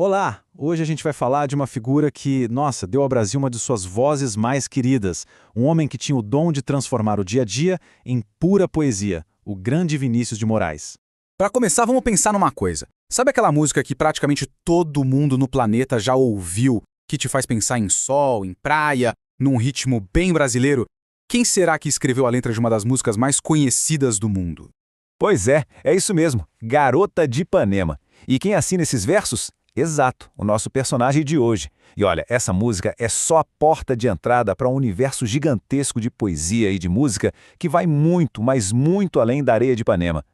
Olá! Hoje a gente vai falar de uma figura que, nossa, deu ao Brasil uma de suas vozes mais queridas. Um homem que tinha o dom de transformar o dia a dia em pura poesia, o grande Vinícius de Moraes. Para começar, vamos pensar numa coisa. Sabe aquela música que praticamente todo mundo no planeta já ouviu, que te faz pensar em sol, em praia, num ritmo bem brasileiro? Quem será que escreveu a letra de uma das músicas mais conhecidas do mundo? Pois é isso mesmo, Garota de Ipanema. E quem assina esses versos? Exato, o nosso personagem de hoje. E olha, essa música é só a porta de entrada para um universo gigantesco de poesia e de música que vai muito, mas muito além da areia de Ipanema.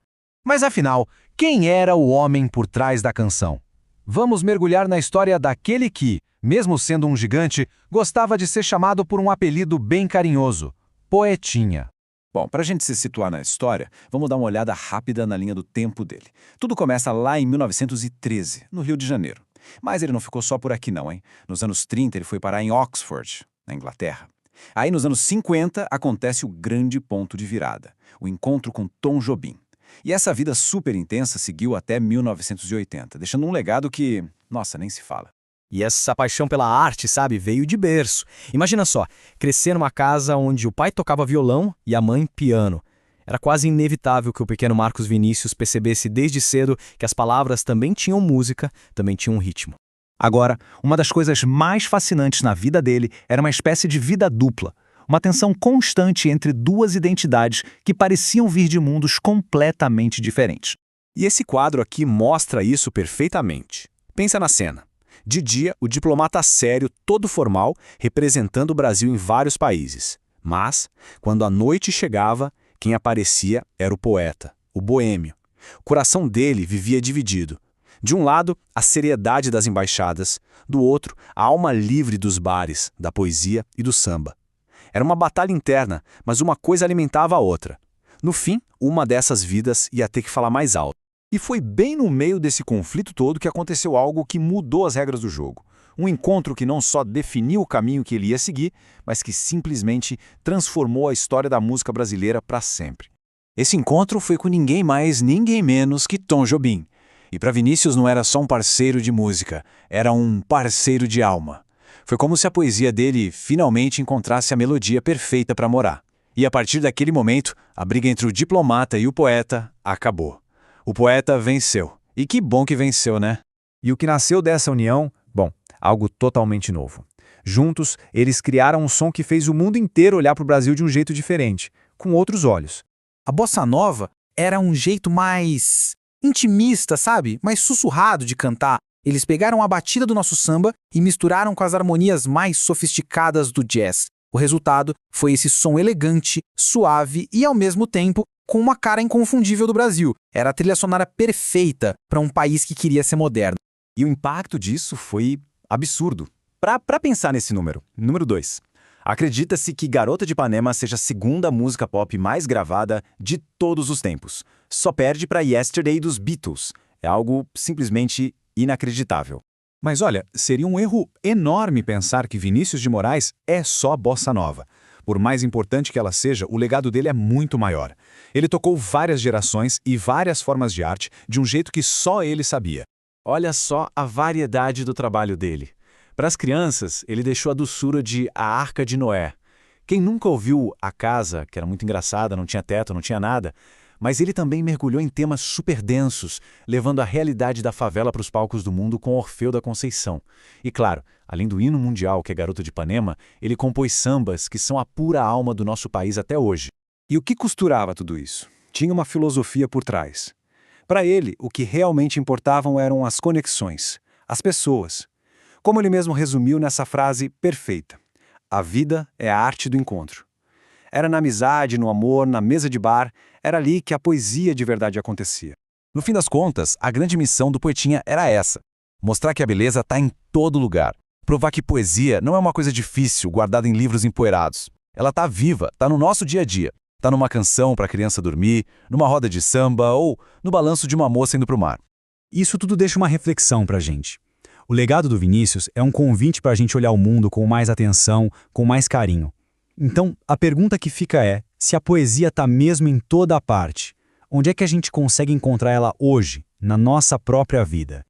Mas afinal, quem era o homem por trás da canção? Vamos mergulhar na história daquele que, mesmo sendo um gigante, gostava de ser chamado por um apelido bem carinhoso: Poetinha. Bom, para a gente se situar na história, vamos dar uma olhada rápida na linha do tempo dele. Tudo começa lá em 1913, no Rio de Janeiro. Mas ele não ficou só por aqui não, hein? Nos anos 30 ele foi parar em Oxford, na Inglaterra. Aí nos anos 50 acontece o grande ponto de virada, o encontro com Tom Jobim. E essa vida super intensa seguiu até 1980, deixando um legado que, nossa, nem se fala. E essa paixão pela arte, sabe, veio de berço. Imagina só, crescer numa casa onde o pai tocava violão e a mãe piano. Era quase inevitável que o pequeno Marcos Vinícius percebesse desde cedo que as palavras também tinham música, também tinham um ritmo. Agora, uma das coisas mais fascinantes na vida dele era uma espécie de vida dupla. Uma tensão constante entre duas identidades que pareciam vir de mundos completamente diferentes. E esse quadro aqui mostra isso perfeitamente. Pensa na cena. De dia, o diplomata sério, todo formal, representando o Brasil em vários países. Mas, quando a noite chegava, quem aparecia era o poeta, o boêmio. O coração dele vivia dividido. De um lado, a seriedade das embaixadas, do outro, a alma livre dos bares, da poesia e do samba. Era uma batalha interna, mas uma coisa alimentava a outra. No fim, uma dessas vidas ia ter que falar mais alto. E foi bem no meio desse conflito todo que aconteceu algo que mudou as regras do jogo. Um encontro que não só definiu o caminho que ele ia seguir, mas que simplesmente transformou a história da música brasileira para sempre. Esse encontro foi com ninguém mais, ninguém menos que Tom Jobim. E para Vinícius não era só um parceiro de música, era um parceiro de alma. Foi como se a poesia dele finalmente encontrasse a melodia perfeita para morar. E a partir daquele momento, a briga entre o diplomata e o poeta acabou. O poeta venceu. E que bom que venceu, né? E o que nasceu dessa união? Bom, algo totalmente novo. Juntos, eles criaram um som que fez o mundo inteiro olhar para o Brasil de um jeito diferente, com outros olhos. A bossa nova era um jeito mais intimista, sabe? Mais sussurrado de cantar. Eles pegaram a batida do nosso samba e misturaram com as harmonias mais sofisticadas do jazz. O resultado foi esse som elegante, suave e, ao mesmo tempo, com uma cara inconfundível do Brasil. Era a trilha sonora perfeita para um país que queria ser moderno. E o impacto disso foi absurdo. Para pensar nesse número 2. Acredita-se que Garota de Ipanema seja a segunda música pop mais gravada de todos os tempos. Só perde para Yesterday dos Beatles. É algo simplesmente inacreditável. Mas olha, seria um erro enorme pensar que Vinícius de Moraes é só bossa nova. Por mais importante que ela seja, o legado dele é muito maior. Ele tocou várias gerações e várias formas de arte de um jeito que só ele sabia. Olha só a variedade do trabalho dele. Para as crianças, ele deixou a doçura de A Arca de Noé. Quem nunca ouviu A Casa, que era muito engraçada, não tinha teto, não tinha nada, mas ele também mergulhou em temas super densos, levando a realidade da favela para os palcos do mundo com Orfeu da Conceição. E claro, além do hino mundial, que é Garota de Ipanema, ele compôs sambas que são a pura alma do nosso país até hoje. E o que costurava tudo isso? Tinha uma filosofia por trás. Para ele, o que realmente importavam eram as conexões, as pessoas. Como ele mesmo resumiu nessa frase perfeita: a vida é a arte do encontro. Era na amizade, no amor, na mesa de bar, era ali que a poesia de verdade acontecia. No fim das contas, a grande missão do Poetinha era essa: mostrar que a beleza está em todo lugar. Provar que poesia não é uma coisa difícil, guardada em livros empoeirados. Ela está viva, está no nosso dia a dia. Está numa canção para a criança dormir, numa roda de samba ou no balanço de uma moça indo para o mar. Isso tudo deixa uma reflexão para a gente. O legado do Vinícius é um convite para a gente olhar o mundo com mais atenção, com mais carinho. Então, a pergunta que fica é, se a poesia está mesmo em toda a parte, onde é que a gente consegue encontrar ela hoje, na nossa própria vida?